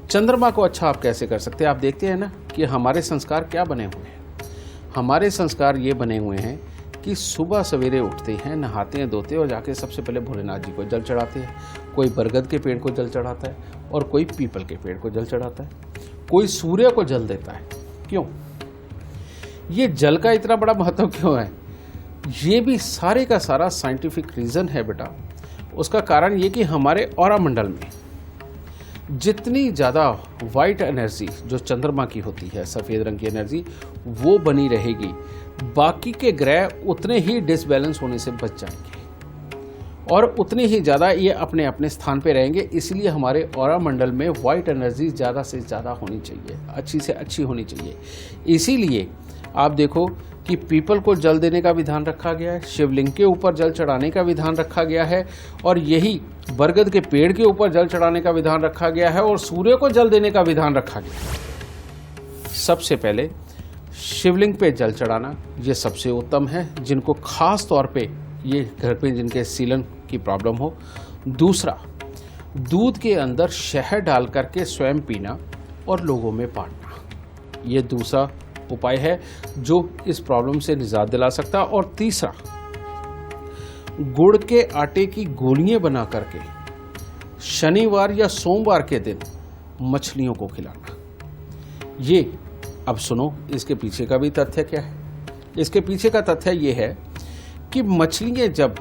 चंद्रमा को अच्छा आप कैसे कर सकते हैं? आप देखते हैं ना कि हमारे संस्कार क्या बने हुए हैं। हमारे संस्कार ये बने हुए हैं कि सुबह सवेरे उठते हैं, नहाते हैं, धोते हैं और जाके सबसे पहले भोलेनाथ जी को जल चढ़ाते हैं। कोई बरगद के पेड़ को जल चढ़ाता है और कोई पीपल के पेड़ को जल चढ़ाता है, कोई सूर्य को जल देता है। क्यों? ये जल का इतना बड़ा महत्व क्यों है? ये भी सारे का सारा साइंटिफिक रीज़न है बेटा। उसका कारण ये कि हमारे ऑरा मंडल में जितनी ज़्यादा वाइट एनर्जी जो चंद्रमा की होती है, सफ़ेद रंग की एनर्जी, वो बनी रहेगी, बाकी के ग्रह उतने ही डिसबैलेंस होने से बच जाएंगे और उतने ही ज़्यादा ये अपने अपने स्थान पे रहेंगे। इसलिए हमारे ऑरा मंडल में वाइट एनर्जी ज़्यादा से ज़्यादा होनी चाहिए, अच्छी से अच्छी होनी चाहिए। इसीलिए आप देखो कि पीपल को जल देने का विधान रखा गया है, शिवलिंग के ऊपर जल चढ़ाने का विधान रखा गया है और यही बरगद के पेड़ के ऊपर जल चढ़ाने का विधान रखा गया है और सूर्य को जल देने का विधान रखा गया है। सबसे पहले शिवलिंग पे जल चढ़ाना ये सबसे उत्तम है, जिनको खास तौर पे ये घर पे जिनके सीलन की प्रॉब्लम हो। दूसरा, दूध के अंदर शहद डाल करके स्वयं पीना और लोगों में बांटना, ये दूसरा उपाय है जो इस प्रॉब्लम से निजात दिला सकता है। और तीसरा, गुड़ के आटे की गोलियां बना करके शनिवार या सोमवार के दिन मछलियों को खिलाना। ये अब सुनो, इसके पीछे का भी तथ्य क्या है। इसके पीछे का तथ्य ये है कि मछलियां जब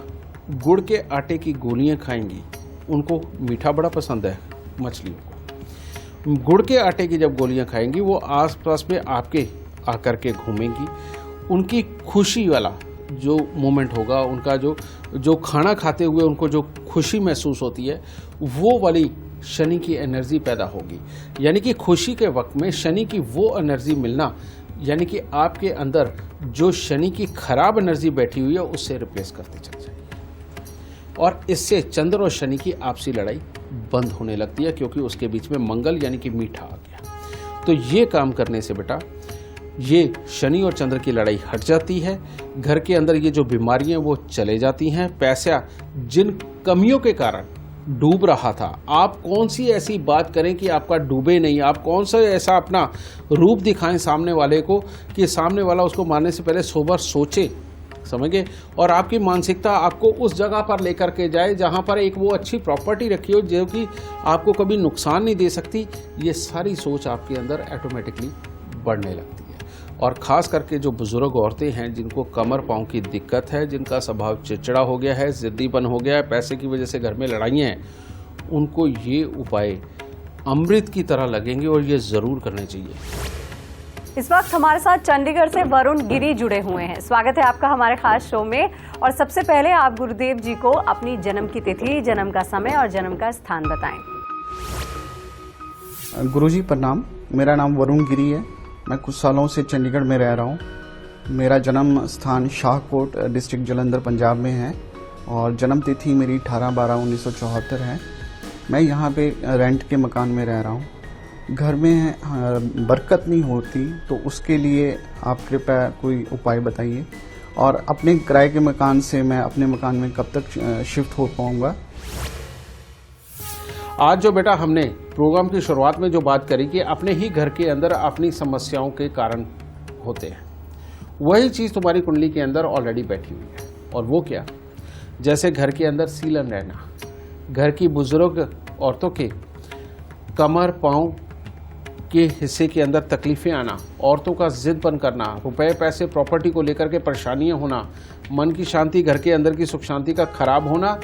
गुड़ के आटे की गोलियां खाएंगी, उनको मीठा बड़ा पसंद है मछलियों को, गुड़ के आटे की जब गोलियां खाएंगी वो आसपास में आपके आकर के घूमेंगी। उनकी खुशी वाला जो मोमेंट होगा, उनका जो खाना खाते हुए उनको जो खुशी महसूस होती है, वो वाली शनि की एनर्जी पैदा होगी। यानी कि खुशी के वक्त में शनि की वो एनर्जी मिलना, यानी कि आपके अंदर जो शनि की खराब एनर्जी बैठी हुई है उससे रिप्लेस करते चल जाएगी और इससे चंद्र और शनि की आपसी लड़ाई बंद होने लगती है, क्योंकि उसके बीच में मंगल यानी कि मीठा आ गया। तो ये काम करने से बेटा ये शनि और चंद्र की लड़ाई हट जाती है। घर के अंदर ये जो बीमारियां वो चले जाती हैं। पैसा जिन कमियों के कारण डूब रहा था, आप कौन सी ऐसी बात करें कि आपका डूबे नहीं? आप कौन सा ऐसा अपना रूप दिखाएं सामने वाले को कि सामने वाला उसको मारने से पहले 100 बार सोचे, समझे, और आपकी मानसिकता आपको उस जगह पर लेकर के जाए जहां पर एक वो अच्छी प्रॉपर्टी रखी हो जो कि आपको कभी नुकसान नहीं दे सकती। ये सारी सोच आपके अंदर ऑटोमेटिकली बढ़ने लगती है। और ख़ास करके जो बुज़ुर्ग औरतें हैं, जिनको कमर पाँव की दिक्कत है, जिनका स्वभाव चिड़चिड़ा हो गया है, ज़िद्दीपन हो गया है, पैसे की वजह से घर में लड़ाइयाँ हैं, उनको ये उपाय अमृत की तरह लगेंगे और ये ज़रूर करने चाहिए। इस वक्त हमारे साथ चंडीगढ़ से वरुण गिरी जुड़े हुए हैं। स्वागत है आपका हमारे खास शो में। और सबसे पहले आप गुरुदेव जी को अपनी जन्म की तिथि, जन्म का समय और जन्म का स्थान बताएं। गुरुजी प्रणाम, मेरा नाम वरुण गिरी है। मैं कुछ सालों से चंडीगढ़ में रह रहा हूँ। मेरा जन्म स्थान शाहकोट डिस्ट्रिक्ट जलंधर पंजाब में है और जन्म तिथि मेरी 18/12/1974 है। मैं यहाँ पे रेंट के मकान में रह रहा हूँ। घर में बरकत नहीं होती, तो उसके लिए आप कृपया कोई उपाय बताइए। और अपने किराए के मकान से मैं अपने मकान में कब तक शिफ्ट हो पाऊँगा? आज जो बेटा हमने प्रोग्राम की शुरुआत में जो बात करी कि अपने ही घर के अंदर अपनी समस्याओं के कारण होते हैं, वही चीज़ तुम्हारी कुंडली के अंदर ऑलरेडी बैठी हुई है। और वो क्या? जैसे घर के अंदर सीलन रहना, घर की बुजुर्ग औरतों के कमर पाँव के हिस्से के अंदर तकलीफ़ें आना, औरतों का जिदपन करना, रुपए पैसे प्रॉपर्टी को लेकर के परेशानियां होना, मन की शांति, घर के अंदर की सुख शांति का खराब होना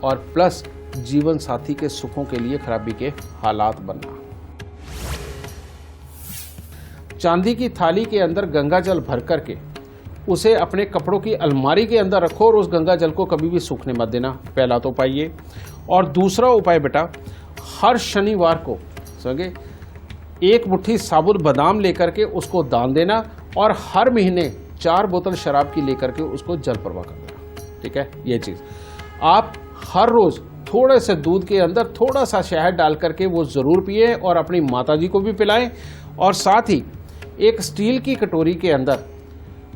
और प्लस जीवन साथी के सुखों के लिए खराबी के हालात बनना। चांदी की थाली के अंदर गंगा जल भर करके उसे अपने कपड़ों की अलमारी के अंदर रखो और उस गंगा जल को कभी भी सूखने मत देना। पहला तो उपाय ये। और दूसरा उपाय बेटा, हर शनिवार को समझे 1 मुट्ठी साबुत बादाम लेकर के उसको दान देना और हर महीने 4 बोतल शराब की लेकर के उसको जल प्रवाह कर देना। ठीक है, ये चीज़ आप हर रोज़ थोड़े से दूध के अंदर थोड़ा सा शहद डाल करके वो ज़रूर पिए और अपनी माताजी को भी पिलाएं। और साथ ही एक स्टील की कटोरी के अंदर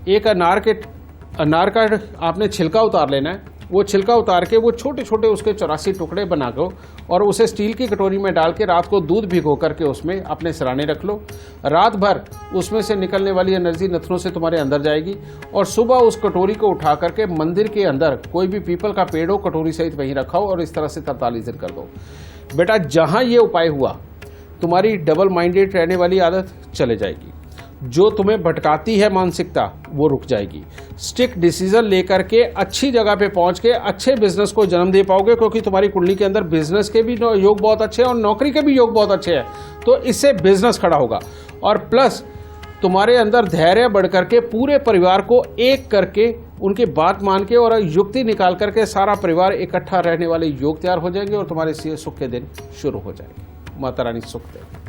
एक अनार का आपने छिलका उतार लेना है वो छिलका उतार के वो छोटे छोटे उसके 84 टुकड़े बना दो और उसे स्टील की कटोरी में डाल के रात को दूध भिगो करके उसमें अपने सिराने रख लो। रात भर उसमें से निकलने वाली एनर्जी नथनों से तुम्हारे अंदर जाएगी और सुबह उस कटोरी को उठा करके मंदिर के अंदर कोई भी पीपल का पेड़ हो कटोरी सहित वहीं रखाओ और इस तरह से 43 दिन कर दो। बेटा जहाँ ये उपाय हुआ तुम्हारी डबल माइंडेड रहने वाली आदत चले जाएगी, जो तुम्हें भटकाती है मानसिकता वो रुक जाएगी, स्टिक डिसीजन लेकर के अच्छी जगह पे पहुंच के अच्छे बिजनेस को जन्म दे पाओगे, क्योंकि तुम्हारी कुंडली के अंदर बिजनेस के भी योग बहुत अच्छे हैं और नौकरी के भी योग बहुत अच्छे हैं। तो इससे बिजनेस खड़ा होगा और प्लस तुम्हारे अंदर धैर्य बढ़ करके पूरे परिवार को एक करके उनकी बात मान के और युक्ति निकाल करके सारा परिवार इकट्ठा रहने वाले योग तैयार हो जाएंगे और तुम्हारे सुख के दिन शुरू हो जाएंगे। माता रानी सुख दे।